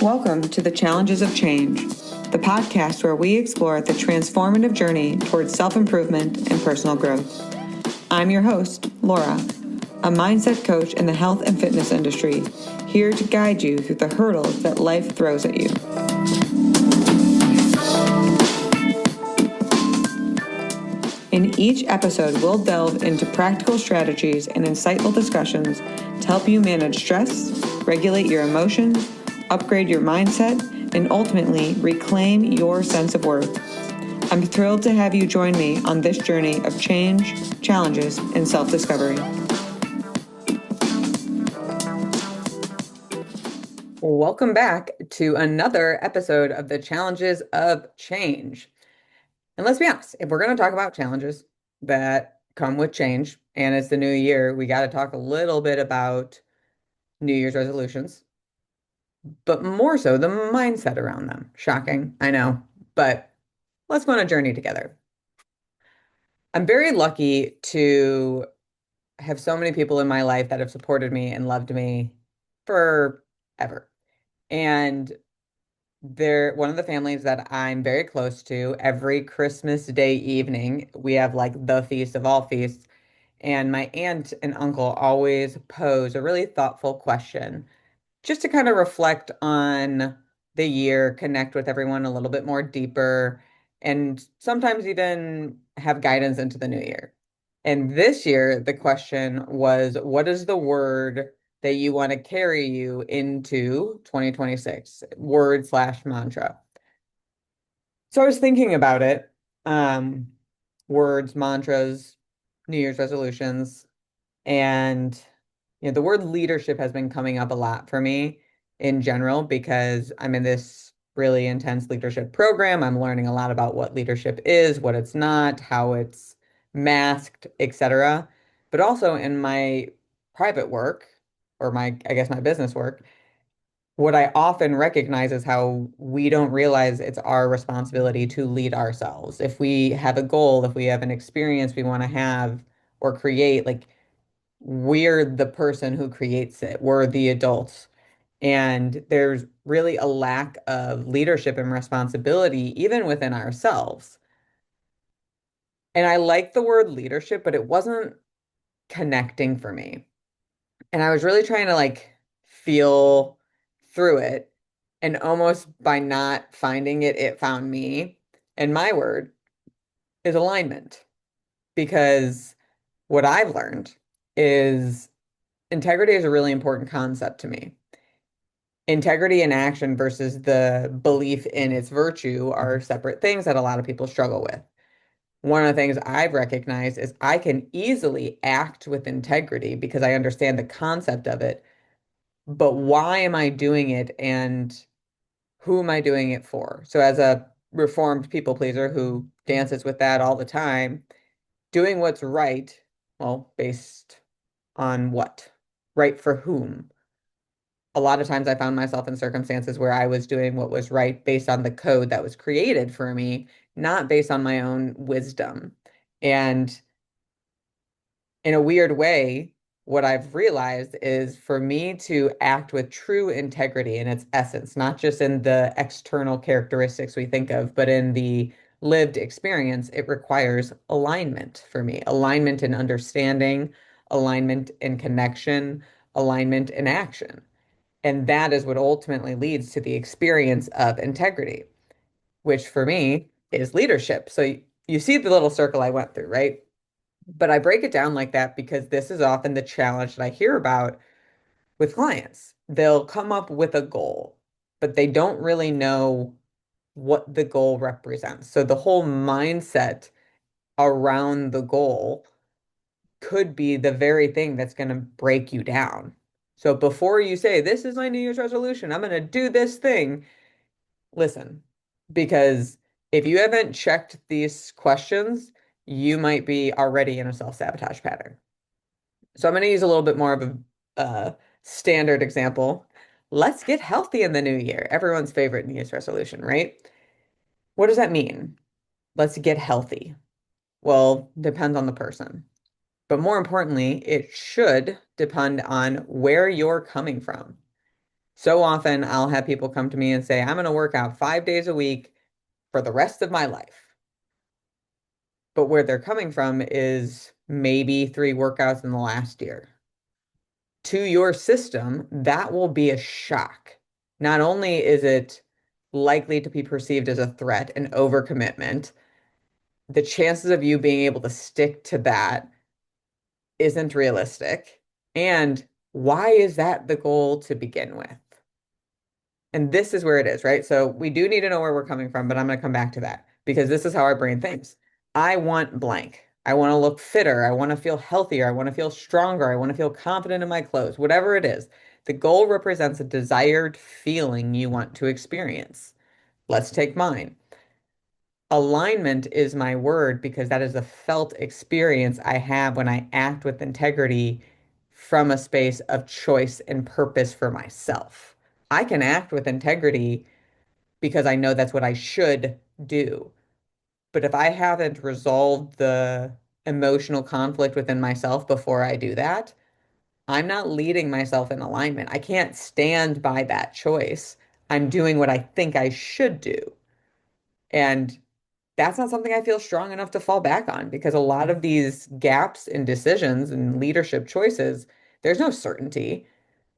Welcome to the Challenges of Change, the podcast where we explore the transformative journey towards self-improvement and personal growth. I'm your host, Laura, a mindset coach in the health and fitness industry, here to guide you through the hurdles that life throws at you. In each episode, we'll delve into practical strategies and insightful discussions to help you manage stress, regulate your emotions, upgrade your mindset, and ultimately reclaim your sense of worth. I'm thrilled to have you join me on this journey of change, challenges, and self-discovery. Welcome back to another episode of the Challenges of Change. And let's be honest, if we're going to talk about challenges that come with change, and it's the new year, we got to talk a little bit about New Year's resolutions, but more so the mindset around them. Shocking, I know, but let's go on a journey together. I'm very lucky to have so many people in my life that have supported me and loved me forever. And they're one of the families that I'm very close to. Every Christmas Day evening, we have like the feast of all feasts. And my aunt and uncle always pose a really thoughtful question just to kind of reflect on the year, connect with everyone a little bit more deeper, and sometimes even have guidance into the new year. And this year, the question was, what is the word that you want to carry you into 2026? Word slash mantra. So I was thinking about it. Words, mantras, New Year's resolutions, and the word leadership has been coming up a lot for me in general because I'm in this really intense leadership program. I'm learning a lot about what leadership is, what it's not, how it's masked, etc. But also in my private work or I guess my business work, what I often recognize is how we don't realize it's our responsibility to lead ourselves. If we have a goal, if we have an experience we want to have or create, like we're the person who creates it. We're the adults. And there's really a lack of leadership and responsibility even within ourselves. And I like the word leadership, but it wasn't connecting for me. And I was really trying to feel through it. And almost by not finding it, it found me. And my word is alignment. Because what I've learned is integrity is a really important concept to me. Integrity in action versus the belief in its virtue are separate things that a lot of people struggle with. One of the things I've recognized is I can easily act with integrity because I understand the concept of it, but why am I doing it and who am I doing it for? So as a reformed people pleaser who dances with that all the time, doing what's right, well, based on what? Right for whom? A lot of times I found myself in circumstances where I was doing what was right based on the code that was created for me, not based on my own wisdom. And in a weird way, what I've realized is for me to act with true integrity in its essence, not just in the external characteristics we think of, but in the lived experience, it requires alignment for me, alignment in understanding, alignment in connection, alignment in action. And that is what ultimately leads to the experience of integrity, which for me is leadership. So you see the little circle I went through, right? But I break it down like that because this is often the challenge that I hear about with clients. They'll come up with a goal, but they don't really know what the goal represents. So the whole mindset around the goal could be the very thing that's going to break you down. So before you say, this is my New Year's resolution, I'm going to do this thing, listen, because if you haven't checked these questions, you might be already in a self-sabotage pattern. So I'm going to use a little bit more of a standard example. Let's get healthy in the new year. Everyone's favorite New Year's resolution, right? What does that mean? Let's get healthy. Well, depends on the person. But more importantly, it should depend on where you're coming from. So often I'll have people come to me and say, I'm going to work out 5 days a week for the rest of my life. But where they're coming from is maybe 3 workouts in the last year. To your system, that will be a shock. Not only is it likely to be perceived as a threat, an overcommitment, the chances of you being able to stick to that isn't realistic. And why is that the goal to begin with? And this is where it is, right? So we do need to know where we're coming from, but I'm going to come back to that because this is how our brain thinks. I want blank. I want to look fitter. I want to feel healthier. I want to feel stronger. I want to feel confident in my clothes, whatever it is. The goal represents a desired feeling you want to experience. Let's take mine. Alignment is my word because that is a felt experience I have when I act with integrity from a space of choice and purpose for myself. I can act with integrity because I know that's what I should do. But if I haven't resolved the emotional conflict within myself before I do that, I'm not leading myself in alignment. I can't stand by that choice. I'm doing what I think I should do. And that's not something I feel strong enough to fall back on because a lot of these gaps in decisions and leadership choices, there's no certainty.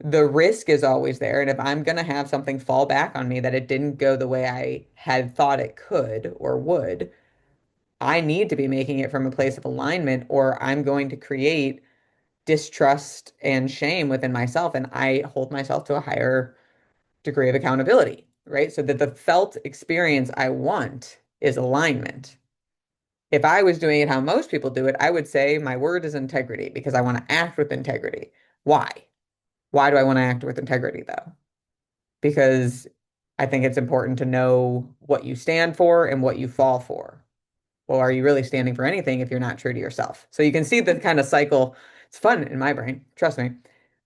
The risk is always there. And if I'm going to have something fall back on me that it didn't go the way I had thought it could or would, I need to be making it from a place of alignment or I'm going to create distrust and shame within myself. And I hold myself to a higher degree of accountability, right? So that the felt experience I want is alignment. If I was doing it how most people do it, I would say my word is integrity because I want to act with integrity. Why? Why do I want to act with integrity though? Because I think it's important to know what you stand for and what you fall for. Well, are you really standing for anything if you're not true to yourself? So you can see the kind of cycle. It's fun in my brain, trust me.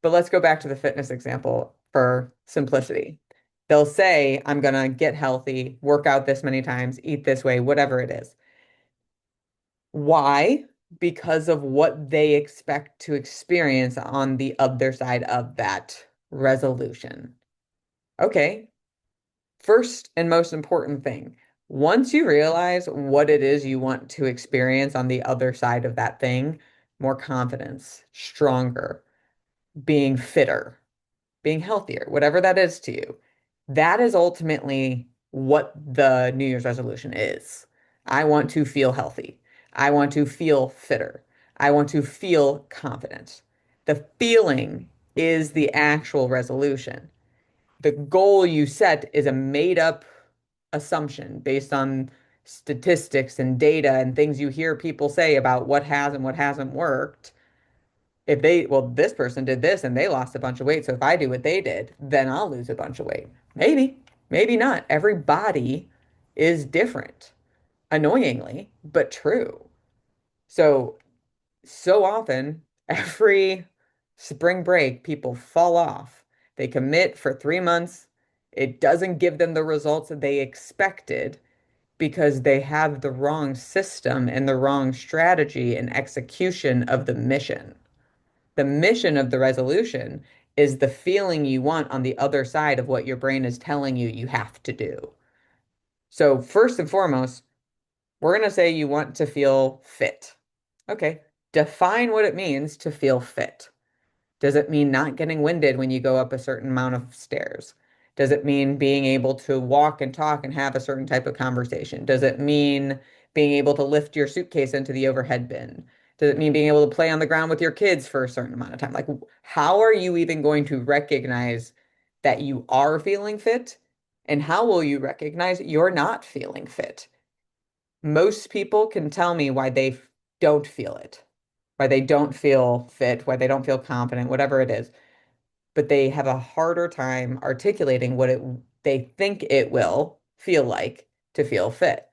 But let's go back to the fitness example for simplicity. They'll say, I'm going to get healthy, work out this many times, eat this way, whatever it is. Why? Because of what they expect to experience on the other side of that resolution. Okay, first and most important thing, once you realize what it is you want to experience on the other side of that thing, more confidence, stronger, being fitter, being healthier, whatever that is to you, that is ultimately what the New Year's resolution is. I want to feel healthy. I want to feel fitter. I want to feel confident. The feeling is the actual resolution. The goal you set is a made up assumption based on statistics and data and things you hear people say about what has and what hasn't worked. If they, well, this person did this and they lost a bunch of weight, so if I do what they did, then I'll lose a bunch of weight. Maybe, maybe not. Every body is different, annoyingly, but true. So, so often, every spring break, people fall off. They commit for 3 months. It doesn't give them the results that they expected because they have the wrong system and the wrong strategy and execution of the mission. The mission of the resolution is the feeling you want on the other side of what your brain is telling you you have to do. So, first and foremost, we're going to say you want to feel fit. Okay, define what it means to feel fit. Does it mean not getting winded when you go up a certain amount of stairs? Does it mean being able to walk and talk and have a certain type of conversation? Does it mean being able to lift your suitcase into the overhead bin? Does it mean being able to play on the ground with your kids for a certain amount of time? Like, how are you even going to recognize that you are feeling fit? And how will you recognize you're not feeling fit? Most people can tell me why they don't feel it, why they don't feel fit, why they don't feel confident, whatever it is, but they have a harder time articulating what it they think it will feel like to feel fit.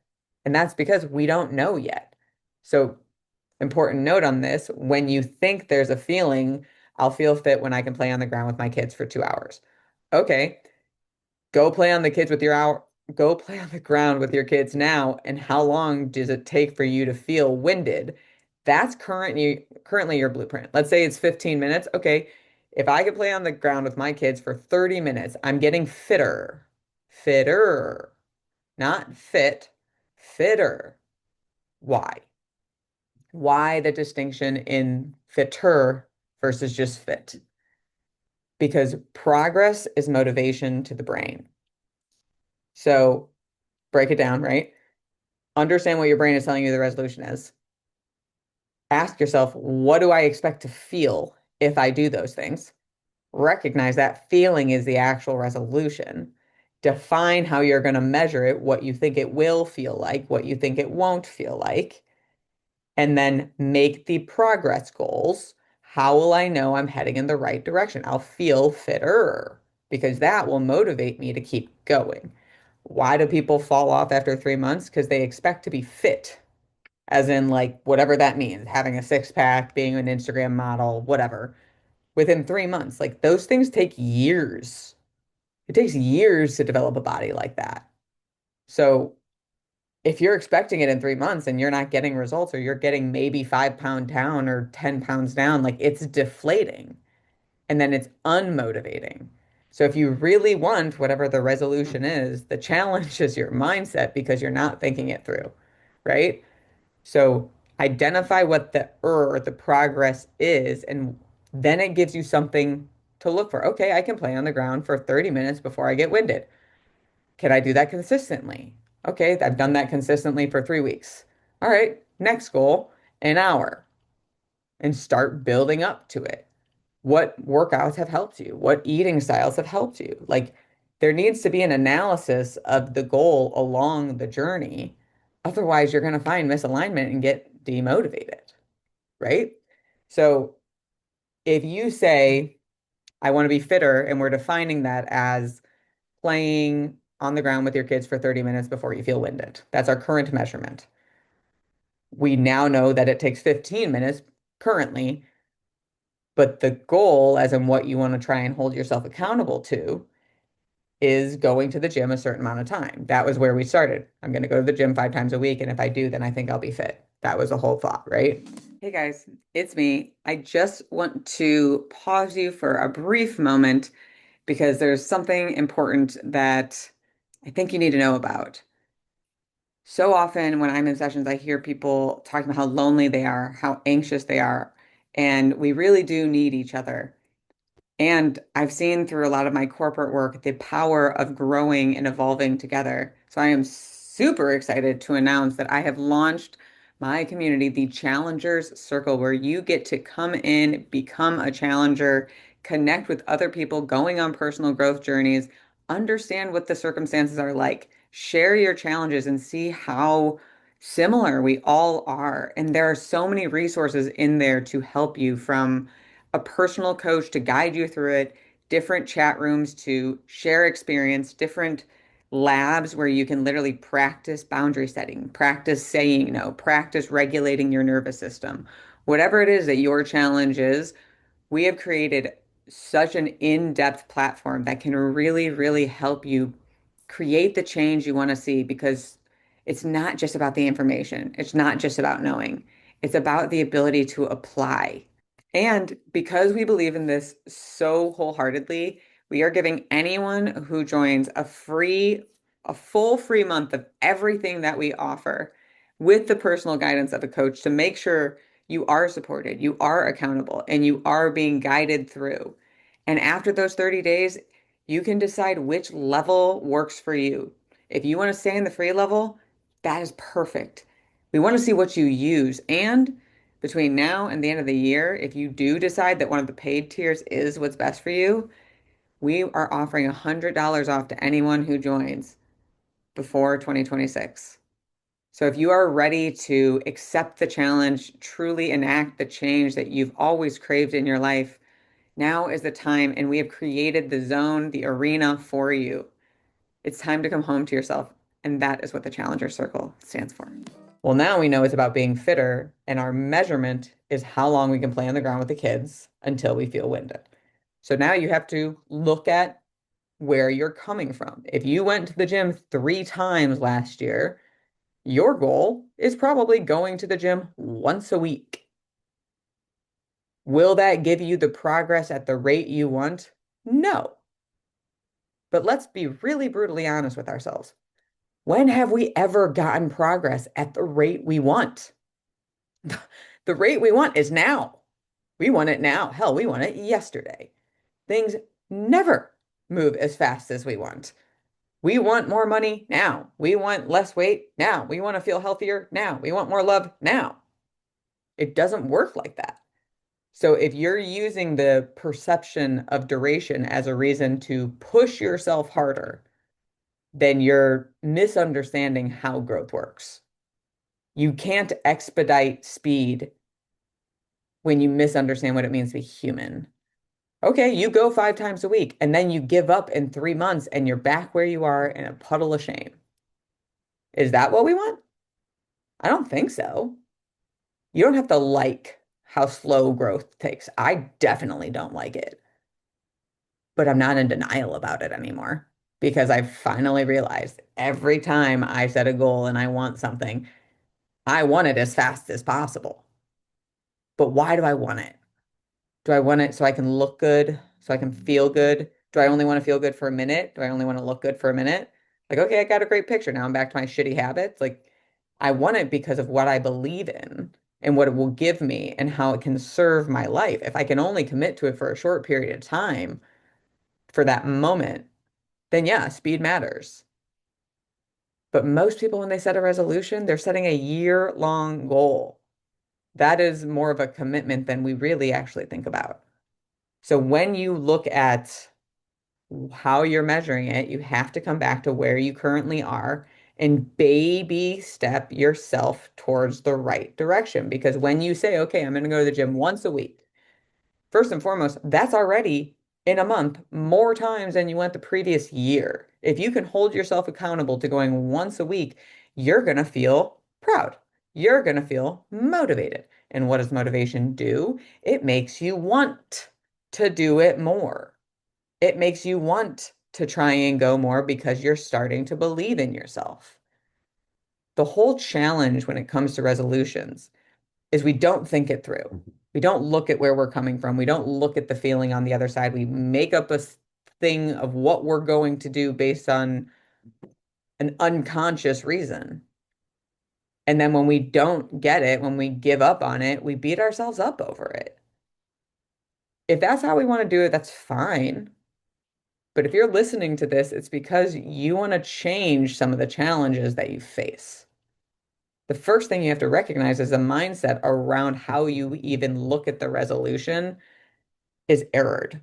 And that's because we don't know yet. So, important note on this, when you think there's a feeling, I'll feel fit when I can play on the ground with my kids for 2 hours. Okay, go play on the kids with your hour, go play on the ground with your kids now. And how long does it take for you to feel winded? That's currently your blueprint. Let's say it's 15 minutes. Okay. If I could play on the ground with my kids for 30 minutes, I'm getting fitter. Fitter. Not fit, fitter. Why? Why the distinction in fitter versus just fit? Because progress is motivation to the brain. So break it down, right? Understand what your brain is telling you the resolution is. Ask yourself, what do I expect to feel if I do those things? Recognize that feeling is the actual resolution. Define how you're going to measure it, what you think it will feel like, what you think it won't feel like, and then make the progress goals. How will I know I'm heading in the right direction? I'll feel fitter because that will motivate me to keep going. Why do people fall off after 3 months? Because they expect to be fit, as in like whatever that means, having a six pack, being an Instagram model, whatever, within 3 months. Like those things take years. It takes years to develop a body like that. So if you're expecting it in 3 months and you're not getting results, or you're getting maybe 5 pound down or 10 pounds down, like it's deflating and then it's unmotivating. So if you really want whatever the resolution is, the challenge is your mindset because you're not thinking it through, right? So identify what the progress is, and then it gives you something to look for. Okay, I can play on the ground for 30 minutes before I get winded. Can I do that consistently? Okay, I've done that consistently for 3 weeks. All right, next goal, an hour, and start building up to it. What workouts have helped you? What eating styles have helped you? Like, there needs to be an analysis of the goal along the journey. Otherwise, you're going to find misalignment and get demotivated, right? So, if you say, I want to be fitter, and we're defining that as playing on the ground with your kids for 30 minutes before you feel winded. That's our current measurement. We now know that it takes 15 minutes currently, but the goal, as in what you want to try and hold yourself accountable to, is going to the gym a certain amount of time. That was where we started. I'm going to go to the gym 5 times a week, and if I do, then I think I'll be fit. That was the whole thought, right? Hey guys, it's me. I just want to pause you for a brief moment because there's something important that I think you need to know about. So often when I'm in sessions, I hear people talking about how lonely they are, how anxious they are, and we really do need each other. And I've seen through a lot of my corporate work the power of growing and evolving together. So I am super excited to announce that I have launched my community, the Challengers Circle, where you get to come in, become a challenger, connect with other people going on personal growth journeys, understand what the circumstances are like, share your challenges, and see how similar we all are. And there are so many resources in there to help you, from a personal coach to guide you through it, different chat rooms to share experience, different labs where you can literally practice boundary setting, practice saying no, practice regulating your nervous system. Whatever it is that your challenge is, we have created such an in-depth platform that can really, really help you create the change you want to see, because it's not just about the information. It's not just about knowing. It's about the ability to apply. And because we believe in this so wholeheartedly, we are giving anyone who joins a full free month of everything that we offer, with the personal guidance of a coach, to make sure you are supported, you are accountable, and you are being guided through. And after those 30 days, you can decide which level works for you. If you want to stay in the free level, that is perfect. We want to see what you use. And between now and the end of the year, if you do decide that one of the paid tiers is what's best for you, we are offering $100 off to anyone who joins before 2026. So if you are ready to accept the challenge, truly enact the change that you've always craved in your life, now is the time, and we have created the zone, the arena for you. It's time to come home to yourself, and that is what the Challenger Circle stands for. Well, now we know it's about being fitter, and our measurement is how long we can play on the ground with the kids until we feel winded. So now you have to look at where you're coming from. If you went to the gym 3 times last year, your goal is probably going to the gym once a week. Will that give you the progress at the rate you want? No. But let's be really brutally honest with ourselves. When have we ever gotten progress at the rate we want? The rate we want is now. We want it now. Hell, we want it yesterday. Things never move as fast as we want. We want more money now. We want less weight now. We want to feel healthier now. We want more love now. It doesn't work like that. So if you're using the perception of duration as a reason to push yourself harder, then you're misunderstanding how growth works. You can't expedite speed when you misunderstand what it means to be human. Okay, you go 5 times a week and then you give up in 3 months and you're back where you are in a puddle of shame. Is that what we want? I don't think so. You don't have to like how slow growth takes. I definitely don't like it, but I'm not in denial about it anymore because I finally realized every time I set a goal and I want something, I want it as fast as possible. But why do I want it? Do I want it so I can look good, so I can feel good? Do I only want to feel good for a minute? Do I only want to look good for a minute? Like, okay, I got a great picture. Now I'm back to my shitty habits. Like, I want it because of what I believe in and what it will give me and how it can serve my life. If I can only commit to it for a short period of time for that moment, then yeah, speed matters. But most people, when they set a resolution, they're setting a year-long goal. That is more of a commitment than we really actually think about. So when you look at how you're measuring it, you have to come back to where you currently are and baby step yourself towards the right direction. Because when you say, okay, I'm going to go to the gym once a week, first and foremost, that's already in a month more times than you went the previous year. If you can hold yourself accountable to going once a week, you're going to feel proud. You're going to feel motivated. And what does motivation do? It makes you want to do it more. It makes you want to try and go more because you're starting to believe in yourself. The whole challenge when it comes to resolutions is we don't think it through. We don't look at where we're coming from. We don't look at the feeling on the other side. We make up a thing of what we're going to do based on an unconscious reason. And then when we don't get it, when we give up on it, we beat ourselves up over it. If that's how we want to do it, that's fine. But if you're listening to this, it's because you want to change some of the challenges that you face. The first thing you have to recognize is a mindset around how you even look at the resolution is errored.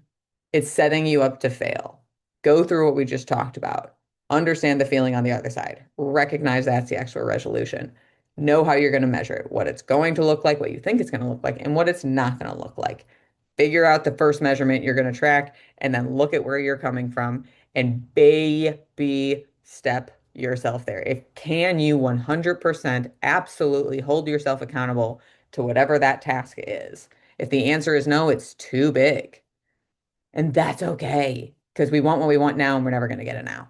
It's setting you up to fail. Go through what we just talked about. Understand the feeling on the other side. Recognize that's the actual resolution. Know how you're going to measure it, what it's going to look like, what you think it's going to look like, and what it's not going to look like. Figure out the first measurement you're going to track, and then look at where you're coming from and baby step yourself there. If can you 100% absolutely hold yourself accountable to whatever that task is? If the answer is no, it's too big. And that's okay because we want what we want now and we're never going to get it now.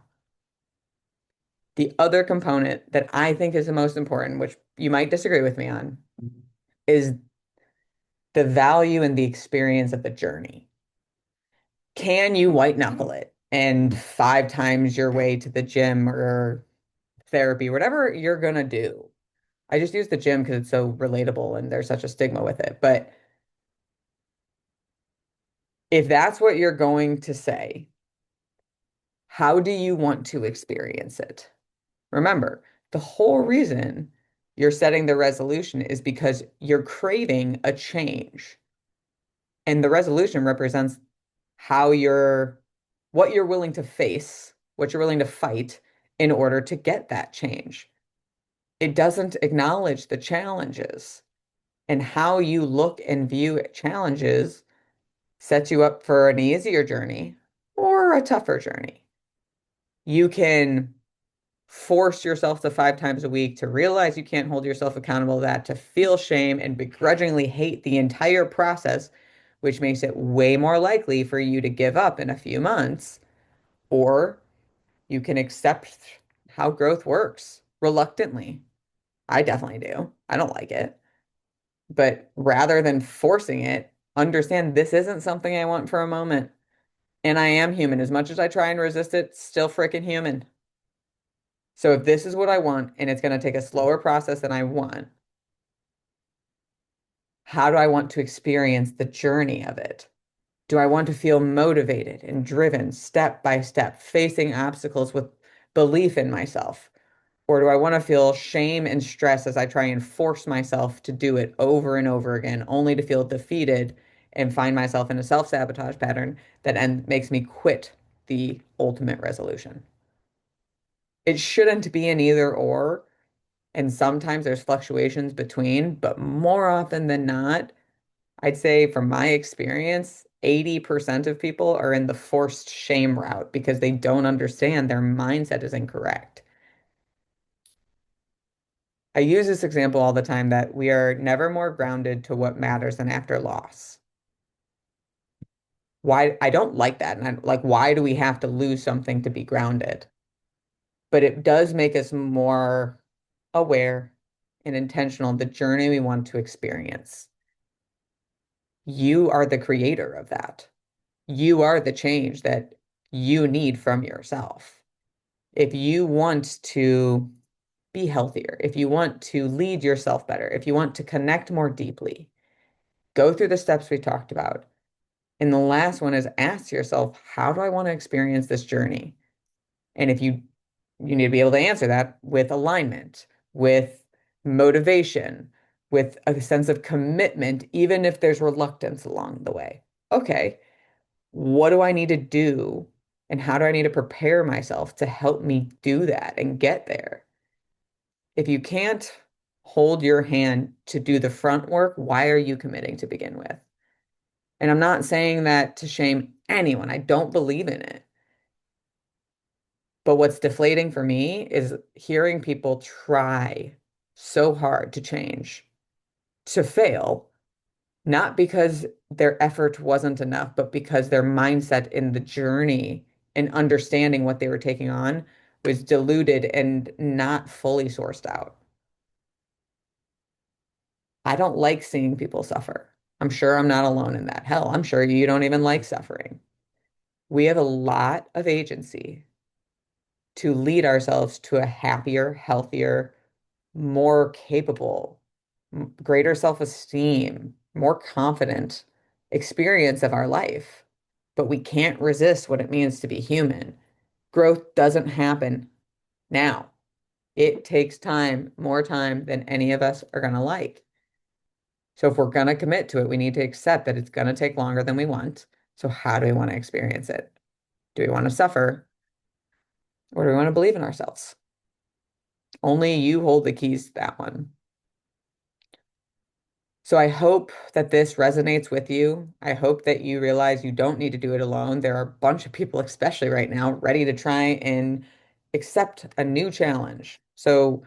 The other component that I think is the most important, which you might disagree with me on, is the value and the experience of the journey. Can you white knuckle it and 5 times your way to the gym or therapy, whatever you're going to do? I just use the gym because it's so relatable and there's such a stigma with it. But if that's what you're going to say, how do you want to experience it? Remember, the whole reason you're setting the resolution is because you're craving a change. And the resolution represents how what you're willing to face, what you're willing to fight in order to get that change. It doesn't acknowledge the challenges. And how you look and view challenges sets you up for an easier journey or a tougher journey. You can force yourself to 5 times a week to realize you can't hold yourself accountable to that, to feel shame and begrudgingly hate the entire process, which makes it way more likely for you to give up in a few months. Or you can accept how growth works reluctantly. I definitely do. I don't like it. But rather than forcing it, Understand this isn't something I want for a moment. And I am human. As much as I try and resist it, still freaking human. So if this is what I want and it's going to take a slower process than I want, how do I want to experience the journey of it? Do I want to feel motivated and driven step by step, facing obstacles with belief in myself? Or do I want to feel shame and stress as I try and force myself to do it over and over again, only to feel defeated and find myself in a self-sabotage pattern that makes me quit the ultimate resolution? It shouldn't be an either or. And sometimes there's fluctuations between, but more often than not, I'd say from my experience, 80% of people are in the forced shame route because they don't understand their mindset is incorrect. I use this example all the time that we are never more grounded to what matters than after loss. Why I don't like that. And I'm like, why do we have to lose something to be grounded? But it does make us more aware and intentional of the journey we want to experience. You are the creator of that. You are the change that you need from yourself. If you want to be healthier, if you want to lead yourself better, if you want to connect more deeply, go through the steps we talked about. And the last one is ask yourself, how do I want to experience this journey? And if you need to be able to answer that with alignment, with motivation, with a sense of commitment, even if there's reluctance along the way. Okay, what do I need to do? And how do I need to prepare myself to help me do that and get there? If you can't hold your hand to do the front work, why are you committing to begin with? And I'm not saying that to shame anyone. I don't believe in it. But what's deflating for me is hearing people try so hard to change, to fail, not because their effort wasn't enough, but because their mindset in the journey and understanding what they were taking on was diluted and not fully sourced out. I don't like seeing people suffer. I'm sure I'm not alone in that. Hell, I'm sure you don't even like suffering. We have a lot of agency to lead ourselves to a happier, healthier, more capable, greater self-esteem, more confident experience of our life. But we can't resist what it means to be human. Growth doesn't happen now. It takes time, more time than any of us are going to like. So if we're going to commit to it, we need to accept that it's going to take longer than we want. So how do we want to experience it? Do we want to suffer or do we want to believe in ourselves? Only you hold the keys to that one. So I hope that this resonates with you. I hope that you realize you don't need to do it alone. There are a bunch of people, especially right now, ready to try and accept a new challenge. So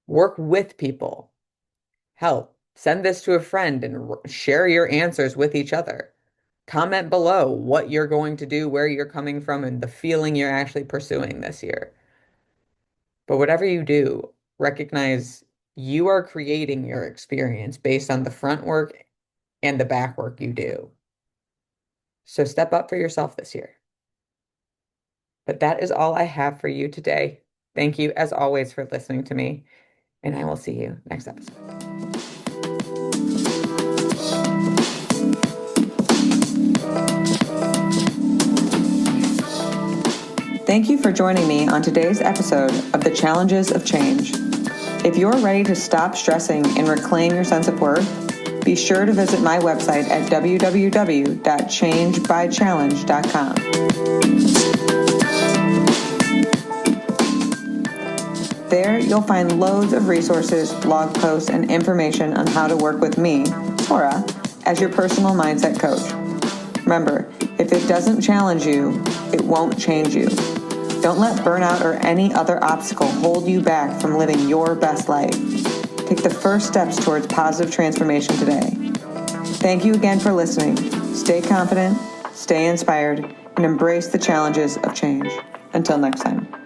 work with people. Help. Send this to a friend and share your answers with each other. Comment below what you're going to do, where you're coming from, and the feeling you're actually pursuing this year. But whatever you do, recognize you are creating your experience based on the front work and the back work you do. So step up for yourself this year. But that is all I have for you today. Thank you, as always, for listening to me, and I will see you next episode. Thank you for joining me on today's episode of The Challenges of Change. If you're ready to stop stressing and reclaim your sense of worth, be sure to visit my website at www.changebychallenge.com. There, you'll find loads of resources, blog posts, and information on how to work with me, Laura, as your personal mindset coach. Remember, if it doesn't challenge you, it won't change you. Don't let burnout or any other obstacle hold you back from living your best life. Take the first steps towards positive transformation today. Thank you again for listening. Stay confident, stay inspired, and embrace the challenges of change. Until next time.